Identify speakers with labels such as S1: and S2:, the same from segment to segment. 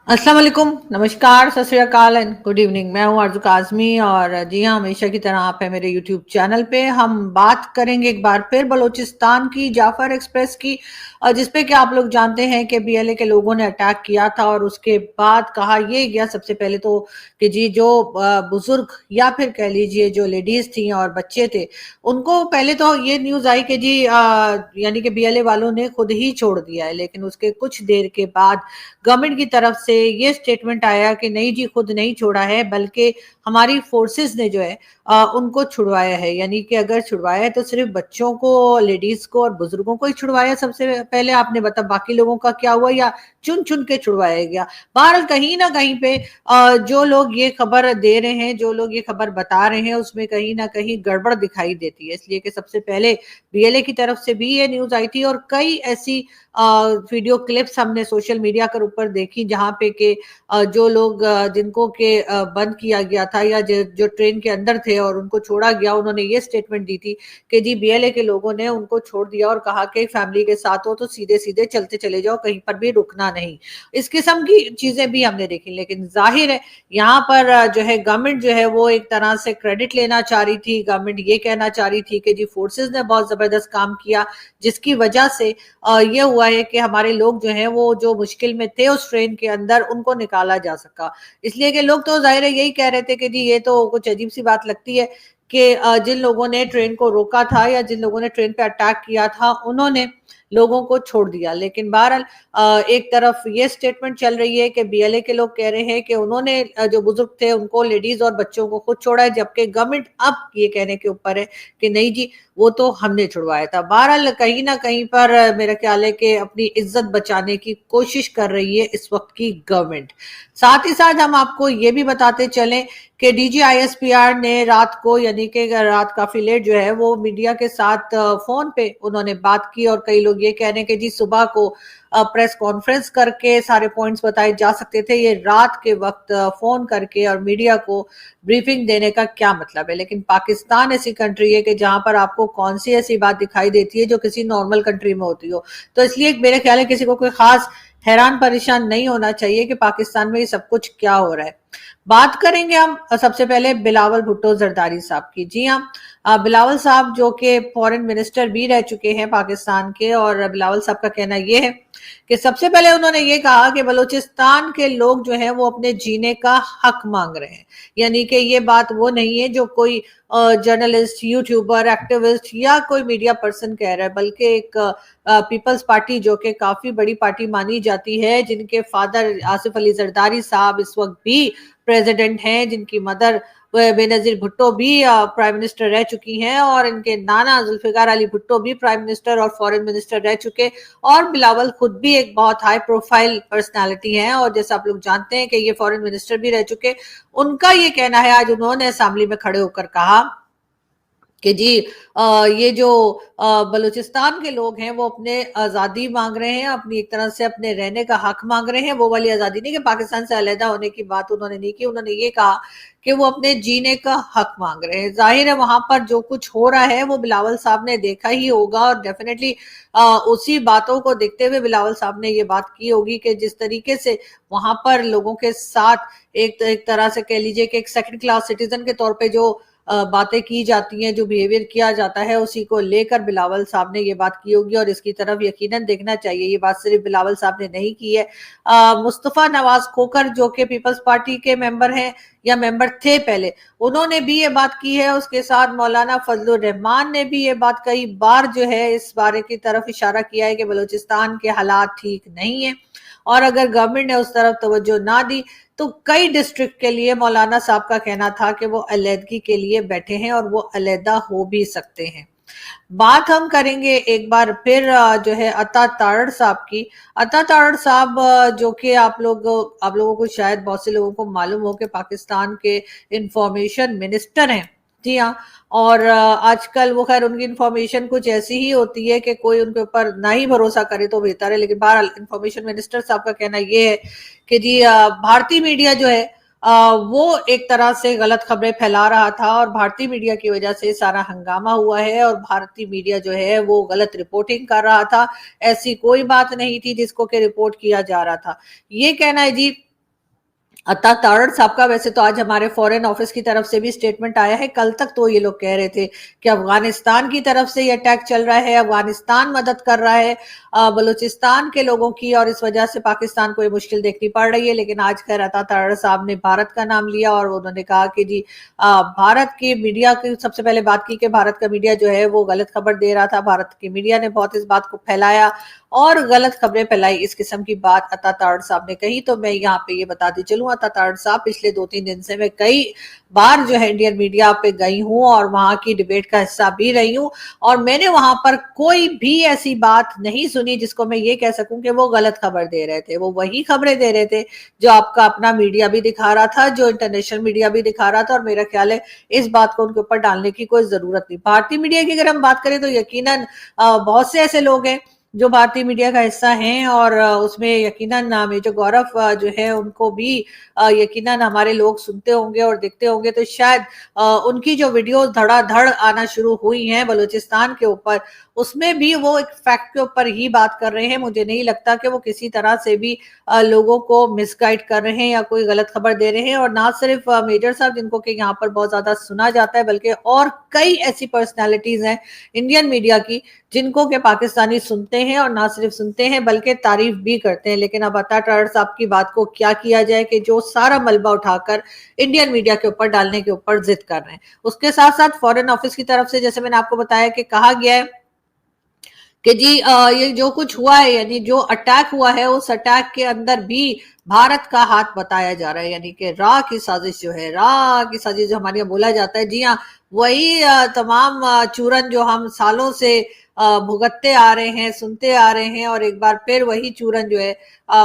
S1: अस्सलाम वालेकुम, नमस्कार, सत श्री अकाल एंड गुड इवनिंग। मैं हूं आरज़ू काज़मी और जी हाँ, हमेशा की तरह आप है मेरे यूट्यूब चैनल पे। हम बात करेंगे एक बार फिर बलूचिस्तान की, जाफर एक्सप्रेस की, जिस पे कि आप लोग जानते हैं कि बीएलए के लोगों ने अटैक किया था और उसके बाद कहा ये गया सबसे पहले तो कि जी जो बुजुर्ग या फिर कह लीजिए जो लेडीज थी और बच्चे थे, उनको पहले तो ये न्यूज आई कि जी यानी कि बीएलए वालों ने खुद ही छोड़ दिया है, लेकिन उसके कुछ देर के बाद गवर्नमेंट की तरफ से ये स्टेटमेंट आया कि नहीं जी, खुद नहीं छोड़ा है, बल्कि हमारी फोर्सेस ने जो है उनको छुड़वाया है। यानी कि अगर छुड़वाया है तो सिर्फ बच्चों को, लेडीज को और बुजुर्गों को ही छुड़वाया सबसे पहले। आपने बता बाकी लोगों का क्या हुआ, या चुन चुन के छुड़वाया गया? बहरहाल कहीं ना कहीं पे जो लोग ये खबर दे रहे हैं, जो लोग ये खबर बता रहे हैं, उसमें कहीं ना कहीं गड़बड़ दिखाई देती है। इसलिए कि सबसे पहले बीएलए की तरफ से भी ये न्यूज आई थी और कई ऐसी वीडियो क्लिप्स हमने सोशल मीडिया के ऊपर देखी जहां पे के जो लोग जिनको के बंद किया गया था या जो ट्रेन के अंदर थे और उनको छोड़ा गया, उन्होंने ये स्टेटमेंट दी थी कि जी बीएलए के लोगों ने उनको छोड़ दिया और कहा कि फैमिली के साथ हो तो सीधे सीधे चलते चले जाओ, कहीं पर भी रुकना नहीं। इस किस्म की चीजें भी हमने देखी, लेकिन जाहिर है यहाँ पर जो है गवर्नमेंट जो है वो एक तरह से क्रेडिट लेना चाह रही थी। गवर्नमेंट ये कहना चाह रही थी कि जी फोर्सेस ने बहुत जबरदस्त काम किया, जिसकी वजह से ये हुआ है कि हमारे लोग जो हैं वो जो मुश्किल में थे उस ट्रेन के अंदर, उनको निकाला जा सका। इसलिए कि लोग तो जाहिर है यही कह रहे थे कि जी ये तो कुछ अजीब सी बात लगती है कि जिन लोगों ने ट्रेन को रोका था या जिन लोगों ने ट्रेन पे अटैक किया था, उन्होंने लोगों को छोड़ दिया। लेकिन बहरहाल एक तरफ ये स्टेटमेंट चल रही है कि बीएलए के लोग कह रहे हैं कि उन्होंने जो बुजुर्ग थे उनको, लेडीज और बच्चों को खुद छोड़ा है, जबकि गवर्नमेंट अब ये कहने के ऊपर है कि नहीं जी वो तो हमने छुड़वाया था। बहरहाल कहीं ना कहीं पर मेरा ख्याल है कि अपनी इज्जत बचाने की कोशिश कर रही है इस वक्त की गवर्नमेंट। साथ ही साथ हम आपको ये भी बताते चलें कि डीजी आईएसपीआर ने रात को, यानी कि रात काफी लेट जो है वो मीडिया के साथ फोन पे उन्होंने बात की, और कई लोग ये कह रहे हैं कि जी सुबह को प्रेस कॉन्फ्रेंस करके सारे पॉइंट्स बताए जा सकते थे, ये रात के वक्त फोन करके और मीडिया को ब्रीफिंग देने का क्या मतलब है? लेकिन पाकिस्तान ऐसी कंट्री है कि जहां पर आपको कौन सी ऐसी बात दिखाई देती है जो किसी नॉर्मल कंट्री में होती हो। तो इसलिए मेरे ख्याल है किसी को कोई खास हैरान परेशान नहीं होना चाहिए कि पाकिस्तान में ये सब कुछ क्या हो रहा है। बात करेंगे हम सबसे पहले बिलावल भुट्टो जरदारी साहब की। जी हाँ, बिलावल साहब जो कि फॉरेन मिनिस्टर भी रह चुके हैं पाकिस्तान के, और बिलावल साहब का कहना यह है कि सबसे पहले उन्होंने ये कहा कि बलूचिस्तान के लोग जो हैं वो अपने जीने का हक मांग रहे हैं। यानी कि ये बात वो नहीं है जो कोई जर्नलिस्ट, यूट्यूबर, एक्टिविस्ट या कोई मीडिया पर्सन कह रहा है, बल्कि एक पीपल्स पार्टी जो कि काफी बड़ी पार्टी मानी जाती है, जिनके फादर आसिफ अली जरदारी साहब इस वक्त भी प्रेसिडेंट हैं, जिनकी मदर बेनजीर भुट्टो भी प्राइम मिनिस्टर रह चुकी हैं, और इनके नाना जुल्फिकार अली भुट्टो भी प्राइम मिनिस्टर और फॉरेन मिनिस्टर रह चुके, और बिलावल खुद भी एक बहुत हाई प्रोफाइल पर्सनालिटी हैं, और जैसे आप लोग जानते हैं कि ये फॉरेन मिनिस्टर भी रह चुके। उनका ये कहना है, आज उन्होंने असेंबली में खड़े होकर कहा कि जी ये जो बलूचिस्तान के लोग हैं वो अपने आज़ादी मांग रहे हैं, अपनी एक तरह से अपने रहने का हक मांग रहे हैं। वो वाली आज़ादी नहीं कि पाकिस्तान से अलहदा होने की बात उन्होंने नहीं की, उन्होंने ये कहा कि वो अपने जीने का हक मांग रहे हैं। जाहिर है वहां पर जो कुछ हो रहा है वो बिलावल साहब ने देखा ही होगा, और डेफिनेटली उसी बातों को देखते हुए बिलावल साहब ने ये बात की होगी कि जिस तरीके से वहां पर लोगों के साथ एक तरह से कह लीजिए कि एक सेकंड क्लास सिटीजन के तौर पे जो बातें की जाती हैं, जो बिहेवियर किया जाता है, उसी को लेकर बिलावल साहब ने ये बात की होगी, और इसकी तरफ यकीनन देखना चाहिए। ये बात सिर्फ बिलावल साहब ने नहीं की है, मुस्तफा नवाज खोखर जो कि पीपल्स पार्टी के मेंबर हैं या मेंबर थे पहले, उन्होंने भी ये बात की है। उसके साथ मौलाना फजलुर रहमान ने भी ये बात कई बार जो है इस बारे की तरफ इशारा किया है कि बलूचिस्तान के हालात ठीक नहीं है, और अगर गवर्नमेंट ने उस तरफ तवज्जो ना दी तो कई डिस्ट्रिक्ट के लिए मौलाना साहब का कहना था कि वो अलहदगी के लिए बैठे हैं और वो अलहदा हो भी सकते हैं। बात हम करेंगे एक बार फिर जो है अता तारड़ साहब की। अता तारड़ साहब जो कि आप लोगों को शायद बहुत से लोगों को मालूम हो कि पाकिस्तान के इंफॉर्मेशन मिनिस्टर हैं। जी हाँ, और आजकल वो खैर उनकी इंफॉर्मेशन कुछ ऐसी ही होती है कि कोई उनके ऊपर ना ही भरोसा करे तो बेहतर है, लेकिन बहरहाल इंफॉर्मेशन मिनिस्टर साहब का कहना ये है कि जी भारतीय मीडिया जो है वो एक तरह से गलत खबरें फैला रहा था, और भारतीय मीडिया की वजह से सारा हंगामा हुआ है, और भारतीय मीडिया जो है वो गलत रिपोर्टिंग कर रहा था। ऐसी कोई बात नहीं थी जिसको कि रिपोर्ट किया जा रहा था। ये कहना है जी अता तारड़ साहब का वैसे तो आज हमारे फॉरेन ऑफिस की तरफ से भी स्टेटमेंट आया है। कल तक तो ये लोग कह रहे थे कि अफगानिस्तान की तरफ से ये अटैक चल रहा है, अफगानिस्तान मदद कर रहा है बलूचिस्तान के लोगों की, और इस वजह से पाकिस्तान को ये मुश्किल देखनी पड़ रही है। लेकिन आज खैर अता तारड़ साहब ने भारत का नाम लिया और उन्होंने कहा कि जी भारत की मीडिया की सबसे पहले बात की कि भारत का मीडिया जो है वो गलत खबर दे रहा था, भारत की मीडिया ने बहुत इस बात को फैलाया और गलत खबरें फैलाई, इस किस्म की बात अता तारड़ साहब ने कही। तो मैं यहाँ पे ये बताती चलूं, अता तारड़ साहब पिछले 2-3 दिन से मैं कई बार जो है इंडियन मीडिया पे गई हूँ और वहां की डिबेट का हिस्सा भी रही हूँ, और मैंने वहां पर कोई भी ऐसी बात नहीं सुनी जिसको मैं ये कह सकूं कि वो गलत खबर दे रहे थे। वो वही खबरें दे रहे थे जो आपका अपना मीडिया भी दिखा रहा था, जो इंटरनेशनल मीडिया भी दिखा रहा था, और मेरा ख्याल है इस बात को उनके ऊपर डालने की कोई जरूरत नहीं। भारतीय मीडिया की अगर हम बात करें तो यकीनन बहुत से ऐसे लोग हैं जो भारतीय मीडिया का हिस्सा हैं, और उसमें यकीनन मेजर गौरव जो है उनको भी यकीनन हमारे लोग सुनते होंगे और देखते होंगे। तो शायद उनकी जो वीडियोस धड़ाधड़ आना शुरू हुई हैं बलूचिस्तान के ऊपर, उसमें भी वो एक फैक्ट के ऊपर ही बात कर रहे हैं। मुझे नहीं लगता कि वो किसी तरह से भी लोगों को मिसगाइड कर रहे हैं या कोई गलत खबर दे रहे हैं। और ना सिर्फ मेजर साहब जिनको कि यहाँ पर बहुत ज्यादा सुना जाता है, बल्कि और कई ऐसी पर्सनैलिटीज हैं इंडियन मीडिया की जिनको के पाकिस्तानी सुनते हैं, और ना सिर्फ सुनते हैं बल्कि तारीफ भी करते हैं। लेकिन अब अता तारड़ साहब की बात को क्या किया जाए कि जो सारा मलबा उठाकर इंडियन मीडिया के ऊपर डालने के ऊपर जिद कर रहे हैं। उसके साथ साथ फॉरेन ऑफिस की तरफ से जैसे मैंने आपको बताया कि कहा गया है कि जी ये जो कुछ हुआ है, यानी जो अटैक हुआ है, उस अटैक के अंदर भी भारत का हाथ बताया जा रहा है, यानी कि रा की साजिश जो है, रा की साजिश जो हमारे यहाँ बोला जाता है, जी हाँ वही तमाम चूरन जो हम सालों से भुगतते आ रहे हैं, सुनते आ रहे हैं, और एक बार फिर वही चूरन जो है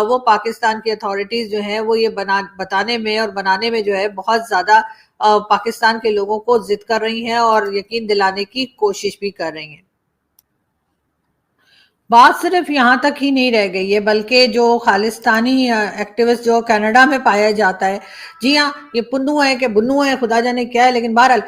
S1: वो पाकिस्तान की अथॉरिटीज जो है वो ये बताने में और बनाने में जो है बहुत ज्यादा पाकिस्तान के लोगों को जिद कर रही हैं और यकीन दिलाने की कोशिश भी कर रही हैं। बात सिर्फ यहाँ तक ही नहीं रह गई है, बल्कि जो खालिस्तानी एक्टिविस्ट जो कनाडा में पाया जाता है, जी हाँ ये पुन्नू है कि बुन्नू है, खुदा जाने क्या है, लेकिन बहरहाल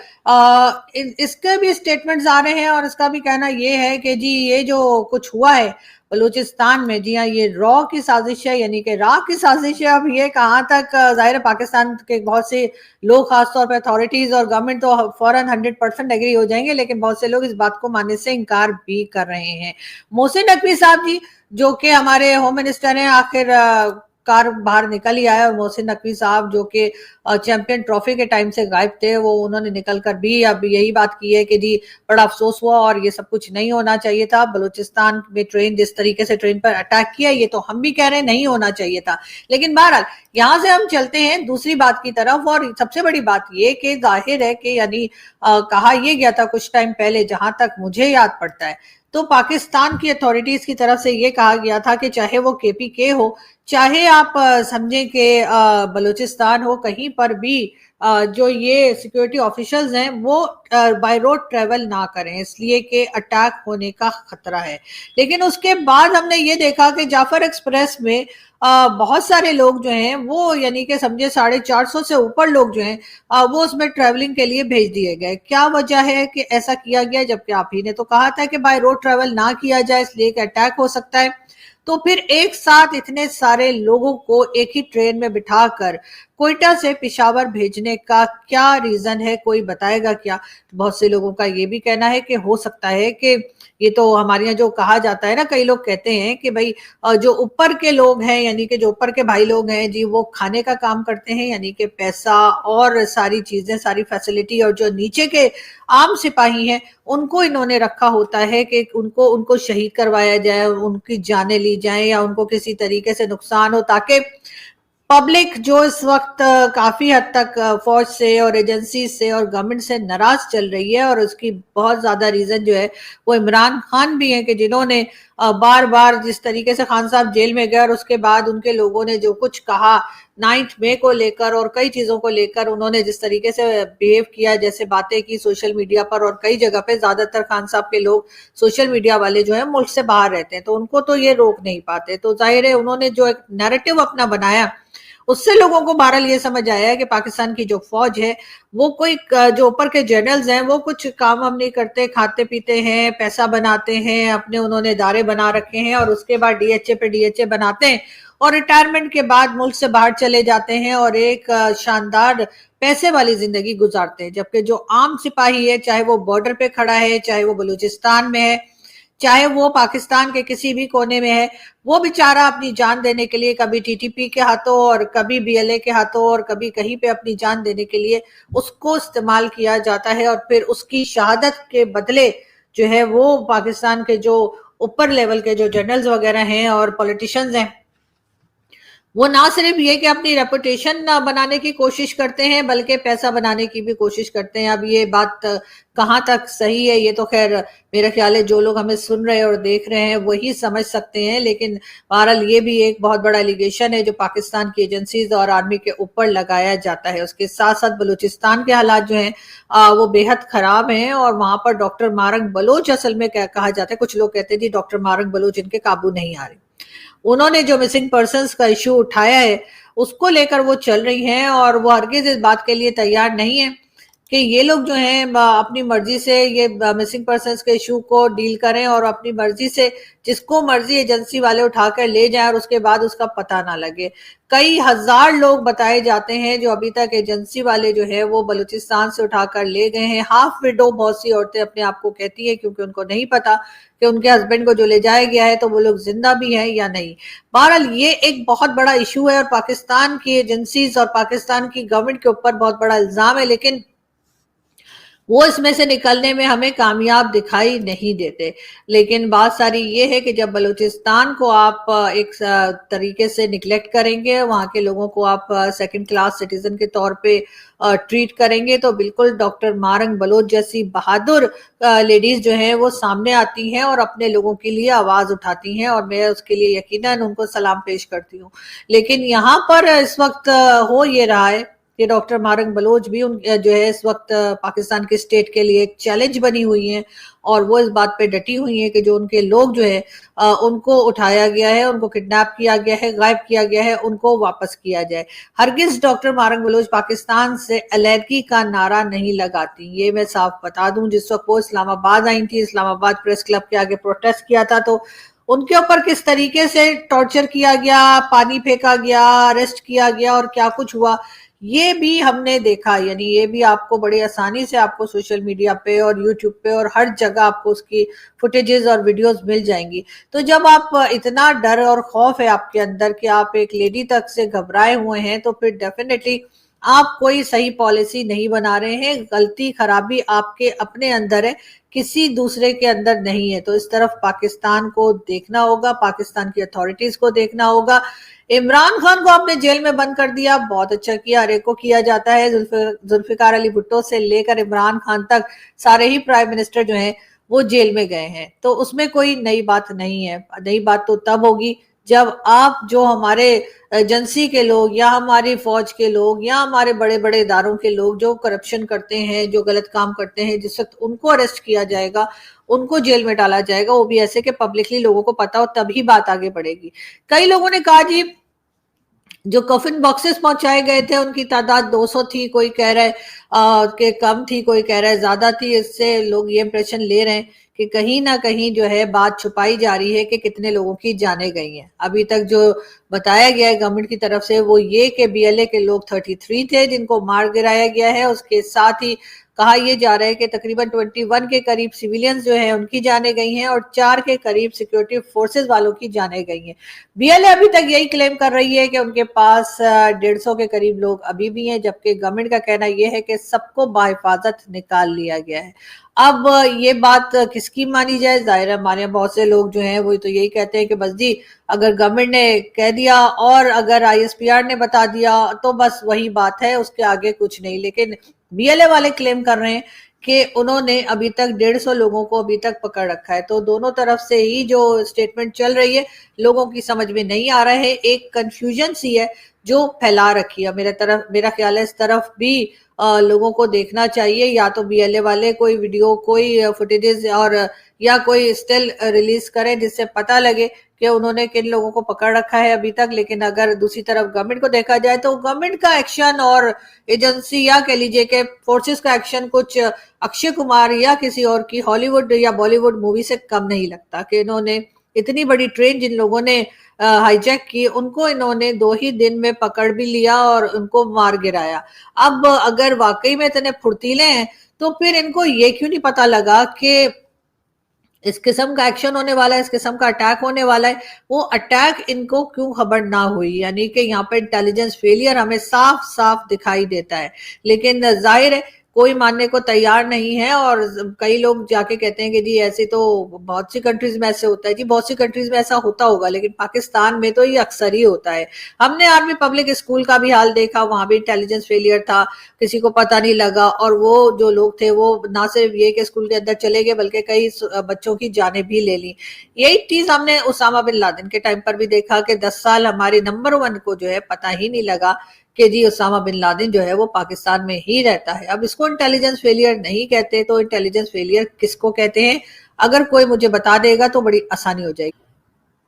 S1: इसके भी स्टेटमेंट्स आ रहे हैं और इसका भी कहना ये है कि जी ये जो कुछ हुआ है बलूचिस्तान में, जी हाँ ये रॉ की साजिश है, यानी कि रा की साजिश है। अब ये कहाँ तक जाहिर है पाकिस्तान के बहुत से लोग, खासतौर पर अथॉरिटीज और गवर्नमेंट तो फौरन 100% एग्री हो जाएंगे, लेकिन बहुत से लोग इस बात को मानने से इनकार भी कर रहे हैं। मोहसिन नकवी साहब जी जो कि हमारे होम मिनिस्टर हैं, आखिर कार बाहर निकल ही आया, और मोहसिन नकवी साहब जो कि चैंपियन ट्रॉफी के टाइम से गायब थे, वो उन्होंने निकल कर भी अब यही बात की है कि जी बड़ा अफसोस हुआ और ये सब कुछ नहीं होना चाहिए था। बलूचिस्तान में ट्रेन जिस तरीके से ट्रेन पर अटैक किया, ये तो हम भी कह रहे हैं नहीं होना चाहिए था। लेकिन बहरहाल यहाँ से हम चलते हैं दूसरी बात की तरफ, और सबसे बड़ी बात ये कि जाहिर है कि यानी कहा यह गया था कुछ टाइम पहले, जहां तक मुझे याद पड़ता है, तो पाकिस्तान की अथॉरिटीज की तरफ से ये कहा गया था कि चाहे वो केपीके हो, चाहे आप समझें कि बलूचिस्तान हो, कहीं पर भी जो ये सिक्योरिटी ऑफिशियल्स हैं वो बाय रोड ट्रेवल ना करें, इसलिए कि अटैक होने का खतरा है। लेकिन उसके बाद हमने ये देखा कि जाफर एक्सप्रेस में बहुत सारे लोग जो हैं वो, यानी कि समझे 450 से ऊपर लोग जो हैं वो उसमें ट्रेवलिंग के लिए भेज दिए गए। क्या वजह है कि ऐसा किया गया, जबकि आप ही ने तो कहा था कि बाय रोड ट्रेवल ना किया जाए इसलिए कि अटैक हो सकता है। तो फिर एक साथ इतने सारे लोगों को एक ही ट्रेन में बिठाकर कोयटा से पेशावर भेजने का क्या रीजन है, कोई बताएगा क्या? बहुत से लोगों का ये भी कहना है कि हो सकता है कि ये तो हमारे यहाँ जो कहा जाता है ना, कई लोग कहते हैं कि भाई जो ऊपर के लोग हैं, यानी कि जो ऊपर के भाई लोग हैं जी, वो खाने का काम करते हैं, यानी कि पैसा और सारी चीजें, सारी फैसिलिटी, और जो नीचे के आम सिपाही हैं उनको इन्होंने रखा होता है कि उनको शहीद करवाया जाए, उनकी जानें ली जाए या उनको किसी तरीके से नुकसान हो, ताकि पब्लिक जो इस वक्त काफी हद तक फौज से और एजेंसी से और गवर्नमेंट से नाराज चल रही है, और उसकी बहुत ज्यादा रीजन जो है वो इमरान खान भी है कि जिन्होंने बार बार जिस तरीके से खान साहब जेल में गए और उसके बाद उनके लोगों ने जो कुछ कहा 9th मई को लेकर और कई चीजों को लेकर, उन्होंने जिस तरीके से बिहेव किया, जैसे बातें की सोशल मीडिया पर, और कई जगह पे ज्यादातर खान साहब के लोग सोशल मीडिया वाले जो है मुल्क से बाहर रहते हैं, तो उनको तो ये रोक नहीं पाते। तो जाहिर है उन्होंने जो एक नैरेटिव अपना बनाया उससे लोगों को बहरहाल ये समझ आया है कि पाकिस्तान की जो फौज है वो कोई जो ऊपर के जनरल्स हैं वो कुछ काम हम नहीं करते, खाते पीते हैं, पैसा बनाते हैं, अपने उन्होंने इदारे बना रखे हैं और उसके बाद डीएचए पे डीएचए बनाते हैं और रिटायरमेंट के बाद मुल्क से बाहर चले जाते हैं और एक शानदार पैसे वाली जिंदगी गुजारते हैं। जबकि जो आम सिपाही है, चाहे वो बॉर्डर पे खड़ा है, चाहे वो बलूचिस्तान में है, चाहे वो पाकिस्तान के किसी भी कोने में है, वो बेचारा अपनी जान देने के लिए कभी टीटीपी के हाथों और कभी बीएलए के हाथों और कभी कहीं पे अपनी जान देने के लिए उसको इस्तेमाल किया जाता है और फिर उसकी शहादत के बदले जो है वो पाकिस्तान के जो ऊपर लेवल के जो जनरल्स वगैरह हैं और पॉलिटिशियंस हैं वो ना सिर्फ ये कि अपनी रेपुटेशन बनाने की कोशिश करते हैं बल्कि पैसा बनाने की भी कोशिश करते हैं। अब ये बात कहाँ तक सही है ये तो खैर मेरा ख्याल है जो लोग हमें सुन रहे हैं और देख रहे हैं वही समझ सकते हैं, लेकिन बहरहाल ये भी एक बहुत बड़ा एलिगेशन है जो पाकिस्तान की एजेंसीज और आर्मी के ऊपर लगाया जाता है। उसके साथ साथ बलूचिस्तान के हालात जो हैं वो बेहद खराब हैं और वहां पर डॉक्टर मारंग बलोच असल में कहा जाता है, कुछ लोग कहते हैं जी डॉक्टर मारंग बलोच इनके काबू नहीं आ रहे। उन्होंने जो मिसिंग पर्संस का इश्यू उठाया है उसको लेकर वो चल रही हैं और वो हरगिज इस बात के लिए तैयार नहीं है कि ये लोग जो हैं अपनी मर्जी से ये मिसिंग पर्संस के इशू को डील करें और अपनी मर्जी से जिसको मर्जी एजेंसी वाले उठाकर ले जाएं और उसके बाद उसका पता ना लगे। कई हजार लोग बताए जाते हैं जो अभी तक एजेंसी वाले जो है वो बलूचिस्तान से उठाकर ले गए हैं। हाफ विडो बहुत सी औरतें अपने आप को कहती है क्योंकि उनको नहीं पता कि उनके हस्बैंड को जो ले जाया गया है तो वो लोग जिंदा भी हैं या नहीं। बहरहाल ये एक बहुत बड़ा इशू है और पाकिस्तान की एजेंसीज और पाकिस्तान की गवर्नमेंट के ऊपर बहुत बड़ा इल्जाम है, लेकिन वो इसमें से निकलने में हमें कामयाब दिखाई नहीं देते। लेकिन बात सारी ये है कि जब बलूचिस्तान को आप एक तरीके से निगलेक्ट करेंगे, वहां के लोगों को आप सेकंड क्लास सिटीजन के तौर पे ट्रीट करेंगे तो बिल्कुल डॉक्टर मारंग बलोच जैसी बहादुर लेडीज जो हैं वो सामने आती हैं और अपने लोगों के लिए आवाज उठाती हैं और मैं उसके लिए यकीनन उनको सलाम पेश करती हूँ। लेकिन यहाँ पर इस वक्त हो ये रहा है कि डॉक्टर मारंग बलोच भी उन जो है इस वक्त पाकिस्तान के स्टेट के लिए एक चैलेंज बनी हुई हैं और वो इस बात पे डटी हुई हैं कि जो उनके लोग जो है उनको उठाया गया है, उनको किडनैप किया गया है, गायब किया गया है, उनको वापस किया जाए। हरगिज डॉक्टर मारंग बलोच पाकिस्तान से अलहदगी का नारा नहीं लगाती, ये मैं साफ बता दूं। जिस वक्त वो इस्लामाबाद आई थी, इस्लामाबाद प्रेस क्लब के आगे प्रोटेस्ट किया था तो उनके ऊपर किस तरीके से टॉर्चर किया गया, पानी फेंका गया, अरेस्ट किया गया और क्या कुछ हुआ ये भी हमने देखा। यानी ये भी आपको बड़ी आसानी से आपको सोशल मीडिया पे और यूट्यूब पे और हर जगह आपको उसकी फुटेजेस और वीडियोस मिल जाएंगी। तो जब आप इतना डर और खौफ है आपके अंदर कि आप एक लेडी तक से घबराए हुए हैं तो फिर डेफिनेटली आप कोई सही पॉलिसी नहीं बना रहे हैं। गलती खराबी आपके अपने अंदर है, किसी दूसरे के अंदर नहीं है। तो इस तरफ पाकिस्तान को देखना होगा, पाकिस्तान की अथॉरिटीज को देखना होगा। इमरान खान को आपने जेल में बंद कर दिया, बहुत अच्छा किया, हर एक को किया जाता है। जुल्फिकार अली भुट्टो से लेकर इमरान खान तक सारे ही प्राइम मिनिस्टर जो हैं वो जेल में गए हैं, तो उसमें कोई नई बात नहीं है। नई बात तो तब होगी जब आप जो हमारे एजेंसी के लोग या हमारी फौज के लोग या हमारे बड़े बड़े इदारों के लोग जो करप्शन करते हैं, जो गलत काम करते हैं, जिस वक्त उनको अरेस्ट किया जाएगा, उनको जेल में डाला जाएगा, वो भी ऐसे कि पब्लिकली लोगों को पता हो, तभी बात आगे बढ़ेगी। कई लोगों ने कहा जी जो कफिन बॉक्सेस पहुंचाए गए थे उनकी तादाद 200 थी, कोई कह रहा है कि कम थी, कोई कह रहा है ज्यादा थी। इससे लोग ये इंप्रेशन ले रहे हैं कि कहीं ना कहीं जो है बात छुपाई जा रही है कि कितने लोगों की जाने गई हैं। अभी तक जो बताया गया है गवर्नमेंट की तरफ से वो ये कि बीएलए के लोग 33 थे जिनको मार गिराया गया है। उसके साथ ही कहा यह जा रहा है कि तकरीबन 21 के करीब सिविलियंस जो हैं उनकी जाने गई हैं और 4 के करीब सिक्योरिटी फोर्सेस वालों की जाने गई हैं। बीएलए अभी तक यही क्लेम कर रही है कि उनके पास 150 के करीब लोग अभी भी हैं, जबकि गवर्नमेंट का कहना यह है कि सबको बाहिफाजत निकाल लिया गया है। अब ये बात किसकी मानी जाए? जाहिर है हमारे यहाँ बहुत से लोग जो हैं वो तो यही कहते हैं कि बस जी अगर गवर्नमेंट ने कह दिया और अगर आईएसपीआर ने बता दिया तो बस वही बात है, उसके आगे कुछ नहीं। लेकिन बीएलए वाले क्लेम कर रहे हैं कि उन्होंने अभी तक 150 लोगों को अभी तक पकड़ रखा है। तो दोनों तरफ से ही जो स्टेटमेंट चल रही है लोगों की समझ में नहीं आ रहा है, एक कंफ्यूजन सी है जो फैला रखी है। मेरा ख्याल है इस तरफ भी लोगों को देखना चाहिए, या तो बीएलए वाले कोई वीडियो, कोई फुटेजेस और या कोई स्टिल रिलीज करें जिससे पता लगे کہ उन्होंने किन लोगों को पकड़ रखा है अभी तक, लेकिन अगर दूसरी तरफ गवर्नमेंट को देखा जाए तो गवर्नमेंट का एक्शन और एजेंसी या कह लीजिए कि फोर्सेस का एक्शन कुछ अक्षय कुमार या किसी और की हॉलीवुड या बॉलीवुड मूवी से कम नहीं लगता कि इन्होंने इतनी बड़ी ट्रेन जिन लोगों ने हाईजैक की उनको इन्होंने 2 ही दिन में पकड़ भी लिया और उनको मार गिराया। अब अगर वाकई में इतने फुर्तीले हैं तो फिर इनको ये क्यों नहीं पता लगा कि इस किस्म का एक्शन होने वाला है, इस किस्म का अटैक होने वाला है, वो अटैक इनको क्यों खबर ना हुई। यानी कि यहाँ पे इंटेलिजेंस फेलियर हमें साफ साफ दिखाई देता है, लेकिन जाहिर है कोई मानने को तैयार नहीं है। और कई लोग जाके कहते हैं कि जी ऐसे तो बहुत सी कंट्रीज में ऐसे होता है। जी बहुत सी कंट्रीज में ऐसा होता होगा, लेकिन पाकिस्तान में तो ये अक्सर ही होता है। हमने आर्मी पब्लिक स्कूल का भी हाल देखा, वहां भी इंटेलिजेंस फेलियर था, किसी को पता नहीं लगा, और वो जो लोग थे वो ना सिर्फ ये कि स्कूल के अंदर चले गए बल्कि कई बच्चों की जानें भी ले ली। यही चीज हमने उसामा बिन लादेन के टाइम पर भी देखा कि 10 साल हमारे नंबर 1 को जो है पता ही नहीं लगा कि जी उसामा बिन लादेन जो है वो पाकिस्तान में ही रहता है। अब इसको इंटेलिजेंस फेलियर नहीं कहते तो इंटेलिजेंस फेलियर किसको कहते हैं? अगर कोई मुझे बता देगा तो बड़ी आसानी हो जाएगी।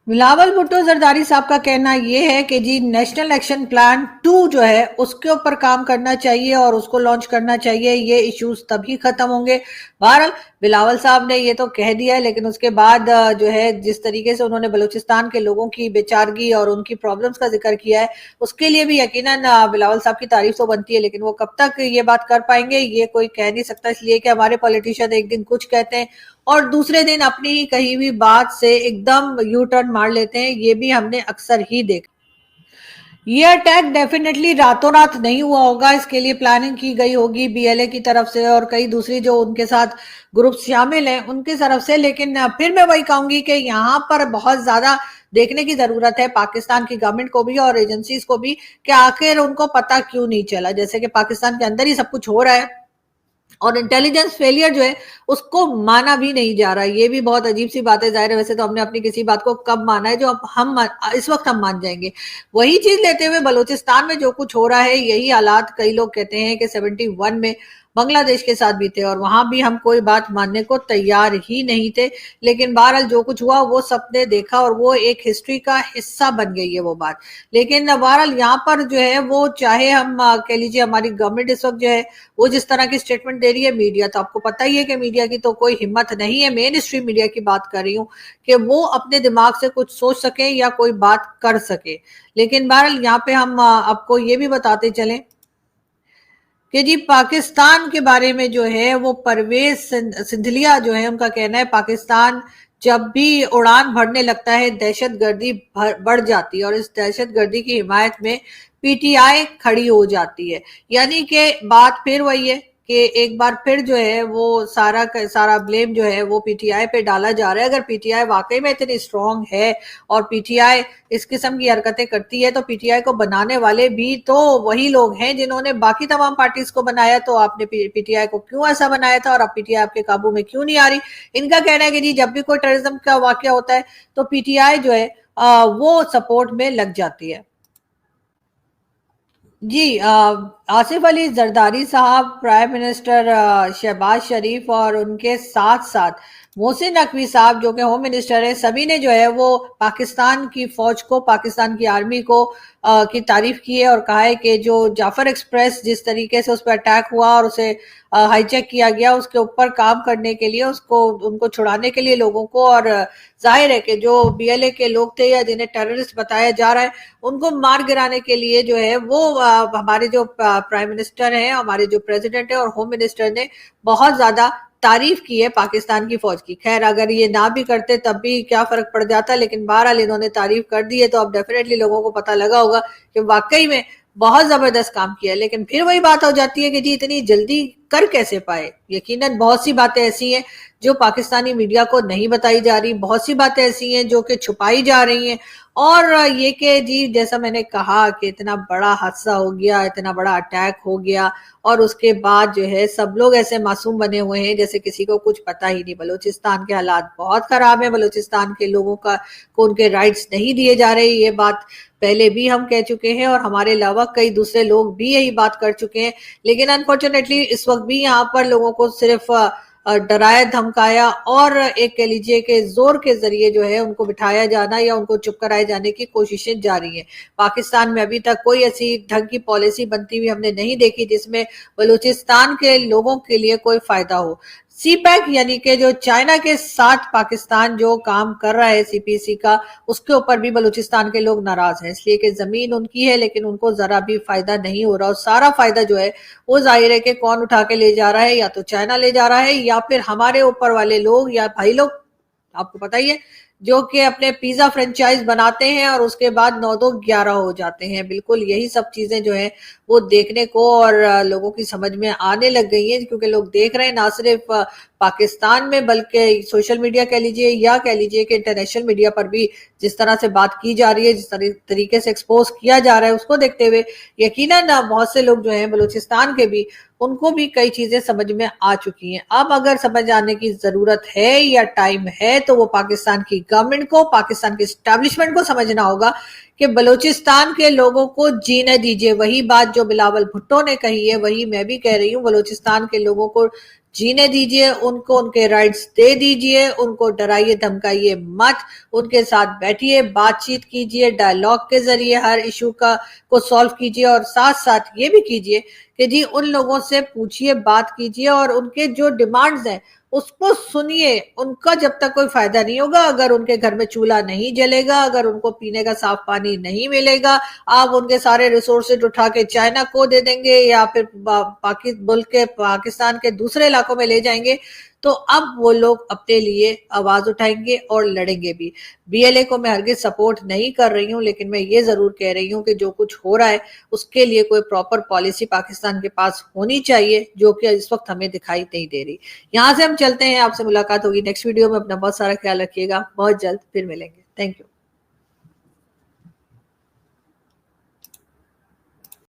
S1: बिलावल भुट्टो जरदारी साहब का कहना यह है कि जी नेशनल एक्शन प्लान 2 जो है उसके ऊपर काम करना चाहिए और उसको लॉन्च करना चाहिए, ये इश्यूज तभी खत्म होंगे। बहरहाल बिलावल साहब ने ये तो कह दिया है, लेकिन उसके बाद जो है जिस तरीके से उन्होंने बलूचिस्तान के लोगों की बेचारगी और उनकी प्रॉब्लम्स का जिक्र किया है, उसके लिए भी यकीनन बिलावल साहब की तारीफ तो बनती है, लेकिन वो कब तक ये बात कर पाएंगे ये कोई कह नहीं सकता। इसलिए कि हमारे पॉलिटिशियन एक दिन कुछ कहते हैं और दूसरे दिन अपनी ही कही हुई बात से एकदम यू टर्न मार लेते हैं, ये भी हमने अक्सर ही देखा। ये अटैक डेफिनेटली रातों रात नहीं हुआ होगा, इसके लिए प्लानिंग की गई होगी बीएलए की तरफ से और कई दूसरी जो उनके साथ ग्रुप शामिल हैं उनकी तरफ से। लेकिन फिर मैं वही कहूंगी कि यहाँ पर बहुत ज्यादा देखने की जरूरत है पाकिस्तान की गवर्नमेंट को भी और एजेंसीज को भी कि आखिर उनको पता क्यों नहीं चला। जैसे कि पाकिस्तान के अंदर ही सब कुछ हो रहा है और इंटेलिजेंस फेलियर जो है उसको माना भी नहीं जा रहा है, ये भी बहुत अजीब सी बात है। जाहिर है वैसे तो हमने अपनी किसी बात को कब माना है जो अब हम इस वक्त हम मान जाएंगे। वही चीज लेते हुए बलूचिस्तान में जो कुछ हो रहा है यही हालात कई लोग कहते हैं कि 71 में बांग्लादेश के साथ भी थे और वहां भी हम कोई बात मानने को तैयार ही नहीं थे। लेकिन बहरहाल जो कुछ हुआ वो सबने देखा और वो एक हिस्ट्री का हिस्सा बन गई है वो बात। लेकिन बहरहाल यहाँ पर जो है वो चाहे हम कह लीजिए हमारी गवर्नमेंट इस वक्त जो है वो जिस तरह की स्टेटमेंट दे रही है, मीडिया तो आपको पता ही है कि मीडिया की तो कोई हिम्मत नहीं है, मेन स्ट्रीम मीडिया की बात कर रही हूँ, कि वो अपने दिमाग से कुछ सोच सके या कोई बात कर सके। लेकिन बहरहाल यहाँ पे हम आपको ये भी बताते चलें कि जी पाकिस्तान के बारे में जो है वो परवेज सिंधलिया जो है उनका कहना है पाकिस्तान जब भी उड़ान भरने लगता है दहशतगर्दी बढ़ जाती है और इस दहशतगर्दी की हिमायत में पीटीआई खड़ी हो जाती है। यानी कि बात फिर वही है कि एक बार फिर जो है वो सारा ब्लेम जो है वो पीटीआई पे डाला जा रहा है। अगर पीटीआई वाकई में इतनी स्ट्रांग है और पीटीआई इस किस्म की हरकतें करती है तो पीटीआई को बनाने वाले भी तो वही लोग हैं जिन्होंने बाकी तमाम पार्टीज को बनाया। तो आपने पीटीआई को क्यों ऐसा बनाया था और अब पीटीआई आपके काबू में क्यों नहीं आ रही? इनका कहना है कि जी जब भी कोई टेररिज्म का वाकया होता है तो पीटीआई जो है वो सपोर्ट में लग जाती है। जी आसिफ अली जरदारी साहब, प्राइम मिनिस्टर शहबाज शरीफ और उनके साथ साथ मोहसिन नकवी साहब जो कि होम मिनिस्टर है, सभी ने जो है वो पाकिस्तान की फौज को, पाकिस्तान की आर्मी को की तारीफ की है और कहा है कि जो जाफर एक्सप्रेस जिस तरीके से उस पर अटैक हुआ और उसे हाईजैक किया गया उसके ऊपर काम करने के लिए उनको छुड़ाने के लिए लोगों को, और जाहिर है कि जो बीएलए के लोग थे या जिन्हें टेररिस्ट बताया जा रहा है उनको मार गिराने के लिए जो है वो हमारे जो प्राइम मिनिस्टर हैं, हमारे जो प्रेसिडेंट है और होम मिनिस्टर ने बहुत ज्यादा तारीफ की है पाकिस्तान की फौज की। खैर अगर ये ना भी करते तब भी क्या फर्क पड़ जाता, लेकिन बहरहाल इन्होंने तारीफ कर दी है तो अब डेफिनेटली लोगों को पता लगा होगा कि वाकई में बहुत जबरदस्त काम किया। लेकिन फिर वही बात हो जाती है कि जी इतनी जल्दी कर कैसे पाए? यकीनन बहुत सी बातें ऐसी हैं जो पाकिस्तानी मीडिया को नहीं बताई जा रही, बहुत सी बातें ऐसी हैं जो कि छुपाई जा रही हैं। और ये कि जी जैसा मैंने कहा कि इतना बड़ा हादसा हो गया, इतना बड़ा अटैक हो गया और उसके बाद जो है सब लोग ऐसे मासूम बने हुए हैं जैसे किसी को कुछ पता ही नहीं। बलूचिस्तान के हालात बहुत खराब है, बलूचिस्तान के लोगों को उनके राइट्स नहीं दिए जा रहे। ये बात पहले भी हम कह चुके हैं और हमारे अलावा कई दूसरे लोग भी यही बात कर चुके हैं। लेकिन अनफॉर्चुनेटली इस वक्त भी यहाँ पर लोगों को सिर्फ डराया धमकाया और एक कह लीजिए कि जोर के जरिए जो है उनको बिठाया जाना या उनको चुप कराए जाने की कोशिशें जारी हैं। पाकिस्तान में अभी तक कोई ऐसी ढंग की पॉलिसी बनती हुई हमने नहीं देखी जिसमें बलूचिस्तान के लोगों के लिए कोई फायदा हो। सीपैक यानी कि जो चाइना के साथ पाकिस्तान जो काम कर रहा है सीपीसी का, उसके ऊपर भी बलूचिस्तान के लोग नाराज हैं, इसलिए कि जमीन उनकी है लेकिन उनको जरा भी फायदा नहीं हो रहा। और सारा फायदा जो है वो जाहिर है कि कौन उठा के ले जा रहा है, या तो चाइना ले जा रहा है या फिर हमारे ऊपर वाले लोग या भाई लोग, आपको पता ही है, जो कि अपने पिज्जा फ्रेंचाइज बनाते हैं और उसके बाद 9-2-11 हो जाते हैं। बिल्कुल यही सब चीजें जो है वो देखने को और लोगों की समझ में आने लग गई हैं, क्योंकि लोग देख रहे हैं ना सिर्फ पाकिस्तान में बल्कि सोशल मीडिया कह लीजिए या कह लीजिए कि इंटरनेशनल मीडिया पर भी जिस तरह से बात की जा रही है, जिस तरीके से एक्सपोज किया जा रहा है, उसको देखते हुए यकीनन बहुत से लोग जो हैं बलूचिस्तान के भी, उनको भी कई चीजें समझ में आ चुकी हैं। अब अगर समझ आने की जरूरत है या टाइम है तो वो पाकिस्तान की गवर्नमेंट को, पाकिस्तान के एस्टैब्लिशमेंट को समझना होगा कि बलूचिस्तान के लोगों को जीने दीजिए। वही बात जो बिलावल भुट्टो ने कही है वही मैं भी कह रही हूँ, बलूचिस्तान के लोगों को जीने दीजिए, उनको उनके राइट्स दे दीजिए, उनको डराइए धमकाइए मत, उनके साथ बैठिए, बातचीत कीजिए, डायलॉग के जरिए हर इशू को सॉल्व कीजिए और साथ साथ ये भी कीजिए कि जी उन लोगों से पूछिए, बात कीजिए और उनके जो डिमांड्स हैं उसको सुनिए। उनका जब तक कोई फायदा नहीं होगा, अगर उनके घर में चूल्हा नहीं जलेगा, अगर उनको पीने का साफ पानी नहीं मिलेगा, आप उनके सारे रिसोर्सेज उठा के चाइना को दे देंगे या फिर पाकिस्तान के दूसरे इलाकों में ले जाएंगे, तो अब वो लोग अपने लिए आवाज उठाएंगे और लड़ेंगे भी। बीएलए को मैं हरगिज सपोर्ट नहीं कर रही हूँ, लेकिन मैं ये जरूर कह रही हूँ कि जो कुछ हो रहा है उसके लिए कोई प्रॉपर पॉलिसी पाकिस्तान के पास होनी चाहिए, जो कि इस वक्त हमें दिखाई नहीं दे रही। यहाँ से हम चलते हैं, आपसे मुलाकात होगी नेक्स्ट वीडियो में। अपना बहुत सारा ख्याल रखिएगा, बहुत जल्द फिर मिलेंगे। Thank you.